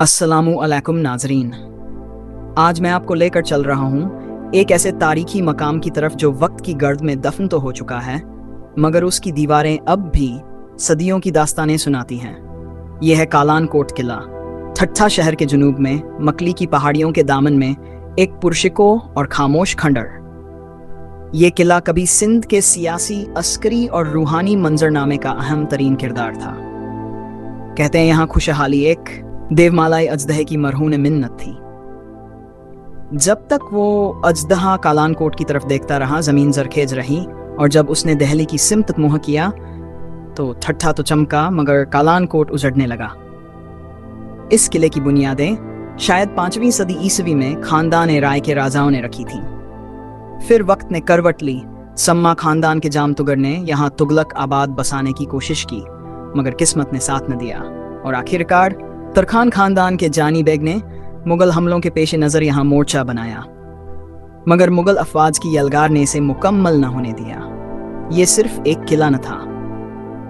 अस्सलामु अलैकुम नाजरीन। आज मैं आपको लेकर चल रहा हूँ एक ऐसे तारीखी मकाम की तरफ जो वक्त की गर्द में दफन तो हो चुका है, मगर उसकी दीवारें अब भी सदियों की दास्तानें सुनाती हैं। यह है कालान कोट किला, ठट्ठा शहर के जुनूब में मकली की पहाड़ियों के दामन में एक पुरशिको और खामोश खंडर। ये किला कभी सिंध के सियासी, अस्करी और रूहानी मंजरनामे का अहम तरीन किरदार था। कहते हैं यहाँ खुशहाली एक देवमालाई अजदहे की मरहून मिन्नत थी। जब तक वो अजदहा कालान कोट की तरफ देखता रहा, जमीन जरखेज रही, और जब उसने दहली की सिमत मुँह किया तो ठट्ठा तो चमका, मगर कालान कोट उजड़ने लगा। इस किले की बुनियादें शायद 5वीं सदी ईसवी में खानदान राय के राजाओं ने रखी थी। फिर वक्त ने करवट ली। सम्मा खानदान के जामतुगर ने यहाँ तुगलक आबाद बसाने की कोशिश की, मगर किस्मत ने साथ न दिया, और आखिरकार तरखान खानदान के जानी बेग ने मुगल हमलों के पेश नज़र यहाँ मोर्चा बनाया, मगर मुगल अफवाज की यलगार ने इसे मुकम्मल न होने दिया। ये सिर्फ एक किला न था,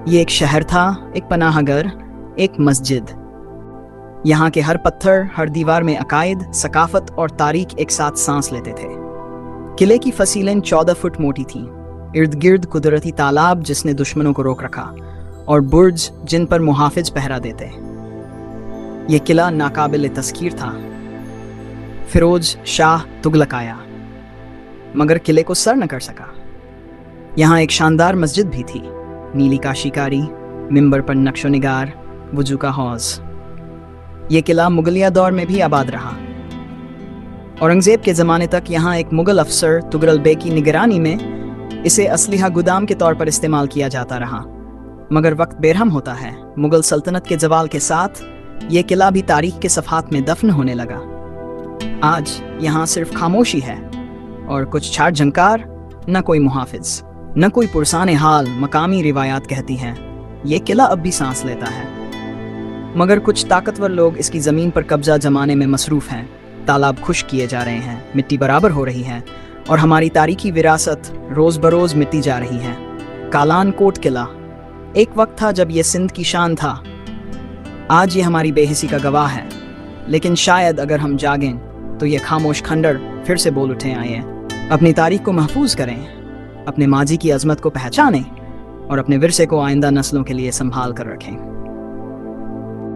ये एक शहर था, एक पनाहगर, एक मस्जिद। यहाँ के हर पत्थर, हर दीवार में अकायद, सकाफत और तारीख एक साथ सांस लेते थे। किले की फसीलें 14 फुट मोटी थीं, इर्द गिर्द कुदरती तालाब जिसने दुश्मनों को रोक रखा, और बुर्ज जिन पर मुहाफिज पहरा देते। ये किला नाकाबिल तस्कीर था। फिरोज शाह तुगलक आया, मगर किले को सर न कर सका। यहाँ एक शानदार मस्जिद भी थी, नीली का शिकारी, मिंबर पर नक्शो निगार, वुजू का हौज। ये किला मुगलिया दौर में भी आबाद रहा। औरंगजेब के ज़माने तक यहाँ एक मुगल अफसर तुगरल बेग की निगरानी में इसे असलिहा गुदाम के तौर पर इस्तेमाल किया जाता रहा। मगर वक्त बेरहम होता है। मुगल सल्तनत के जवाल के साथ ये किला भी तारीख के सफ़हात में दफन होने लगा। आज यहाँ सिर्फ खामोशी है और कुछ छाड़ झंकार, न कोई मुहाफिज, न कोई पुरसान हाल। मकामी रिवायात कहती हैं ये किला अब भी सांस लेता है, मगर कुछ ताकतवर लोग इसकी ज़मीन पर कब्जा जमाने में मसरूफ़ हैं। तालाब खुश्क किए जा रहे हैं, मिट्टी बराबर हो रही है, और हमारी तारीखी विरासत रोज़ बरोज़ मिटती जा रही है। कालान कोट किला एक वक्त था जब ये सिंध की शान था। आज ये हमारी बेहिसी का गवाह है, लेकिन शायद अगर हम जागें तो ये खामोश खंडर फिर से बोल उठे आए। अपनी तारीख को महफूज करें, अपने माजी की अजमत को पहचानें, और अपने विरसे को आइंदा नस्लों के लिए संभाल कर रखें।